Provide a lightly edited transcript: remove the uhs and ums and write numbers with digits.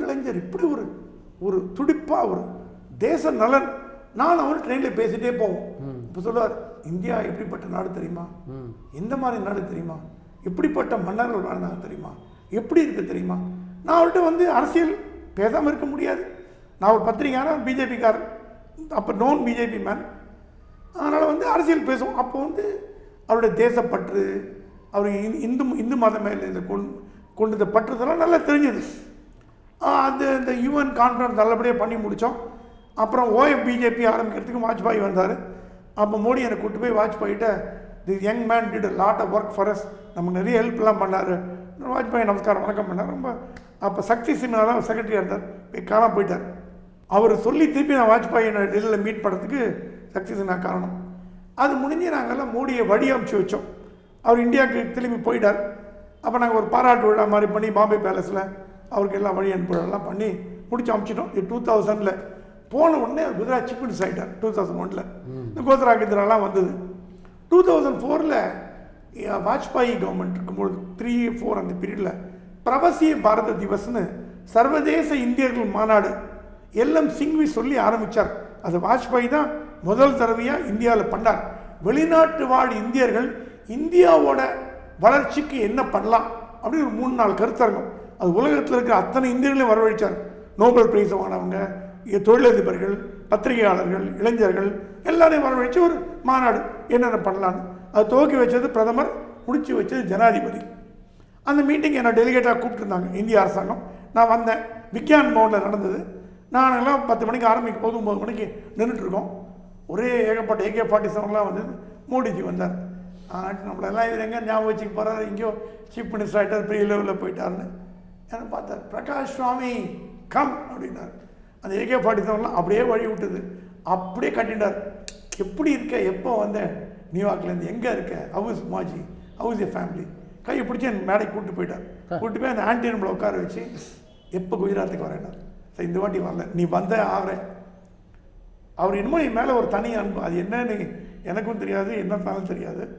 இளைஞர் இப்படி ஒரு ஒரு துடிப்பாக ஒரு தேச நலன். நான் அவர் ட்ரெயினில் பேசிகிட்டே போவோம். இப்போ சொல்லுவார், இந்தியா எப்படிப்பட்ட நாடு தெரியுமா, எந்த மாதிரி நாடு தெரியுமா, எப்படிப்பட்ட மன்னர்கள் வாழ்ந்தாங்க தெரியுமா, எப்படி இருக்குது தெரியுமா. நான் அவர்கிட்ட வந்து அரசியல் பேசாமல் இருக்க முடியாது. நான் ஒரு பத்திரிகையான பிஜேபிக்காரர், அப்போ நோன் பிஜேபி மேன். அதனால் வந்து அரசியல் பேசுவோம். அப்போ வந்து அவருடைய தேசப்பற்று, அவர் இந்து மத மேலே இந்த கொண்டு பற்றுதெல்லாம் நல்லா தெரிஞ்சது. அந்த இந்த யூஎன் கான்ஃபரன்ஸ் நல்லபடியாக பண்ணி முடித்தோம். அப்புறம் ஓஎஃப் பிஜேபி ஆரம்பிக்கிறதுக்கு வாஜ்பாய் வந்தார். அப்போ மோடி என்னை கூப்பிட்டு போய் வாஜ்பாயிட்ட, the young man did a lot of work for us, நமக்கு நிறைய ஹெல்ப்லாம் பண்ணார். வாஜ்பாய் நமஸ்காரம் வணக்கம் பண்ணார். ரொம்ப அப்போ சக்தி சின்ஹா தான் செக்ரட்டரியாக இருந்தார், காணாமல் போயிட்டார். அவர் சொல்லி திருப்பி நான் வாஜ்பாய் என்னை டெல்லியில் மீட் பண்ணுறதுக்கு சக்தி சின்ஹா காரணம். அது முடிஞ்சு நாங்கள்லாம் மோடியை வழி அனுப்பிச்சி வச்சோம். அவர் இந்தியாவுக்கு திரும்பி போயிட்டார். அப்போ நாங்கள் ஒரு பாராட்டு விழா மாதிரி பண்ணி பாம்பே பேலஸில் அவருக்கு எல்லாம் வழி அனுப்புலாம் பண்ணி முடிச்சு அனுப்பிச்சிட்டோம். இது 2000 போன உடனே குஜராத் சீஃப் மினிஸ்டர் ஆகிட்டார். 2001 இந்த கோத்ரா கித்ராலாம் வந்தது. 2004 வாஜ்பாய் கவர்மெண்ட் இருக்கும்போது 3-4 அந்த பீரியடில் பிரவசிய பாரத திவஸ்னு சர்வதேச இந்தியர்கள் மாநாடு எல்எம் சிங்வி சொல்லி ஆரம்பித்தார். அது வாஜ்பாய் தான் முதல் தடவையாக இந்தியாவில் பண்ணார். வெளிநாட்டு வாழ் இந்தியர்கள் இந்தியாவோட வளர்ச்சிக்கு என்ன பண்ணலாம் அப்படின்னு ஒரு 3-4 கருத்தரங்கம். அது உலகத்தில் இருக்கிற அத்தனை இந்தியர்களையும் வரவழைச்சார். நோபல் பிரைஸ் வாங்கினவங்க, தொழிலதிபர்கள், பத்திரிகையாளர்கள், இளைஞர்கள் எல்லாரையும் வரவழைச்சு ஒரு மாநாடு என்னென்ன பண்ணலான்னு. அது துவக்கி வச்சது பிரதமர், முடிச்சு வச்சது ஜனாதிபதி. அந்த மீட்டிங் என்னை டெலிகேட்டாக கூப்பிட்டுருந்தாங்க இந்திய அரசாங்கம். நான் வந்தேன். விக்யான் பவனில் நடந்தது. நாங்கள்லாம் 10 மணிக்கு ஆரம்பிக்கும் போது 9 மணிக்கு நின்றுட்டுருக்கோம். ஒரே ஏகப்பட்ட AK-47 வந்தது. மோடிஜி வந்தார். நம்மளெல்லாம் இது எங்கே ஞாபகம் வச்சுக்க போகிறார், எங்கேயோ சீஃப் மினிஸ்டர் ஆகிட்டார், பெரிய லெவலில் போயிட்டாருன்னு எனக்கு பார்த்தார். பிரகாஷ் சுவாமி கம் அப்படின்னார். அந்த AK-47 அப்படியே வழி விட்டுது, அப்படியே கட்டிட்டார். எப்படி இருக்க, எப்போ வந்தேன் நியூயார்க்லேருந்து, எங்கே இருக்க, ஹவுஸ் மாஜி, ஹவுஸ் ஏ ஃபேமிலி, கையை பிடிச்சி என் மேடைக்கு கூப்பிட்டு போயிட்டார். கூப்பிட்டு போய் அந்த ஆன்டி ரூமில் உட்கார வச்சு, எப்போ குஜராத்துக்கு வரேன்னார். சார் இந்த வாட்டி வரல, நீ வந்த ஆகிறேன். அவர் இன்னமும் என் மேலே ஒரு தனி அன்பு. அது என்னன்னு எனக்கும் தெரியாது, என்னன்னாலும் தெரியாது.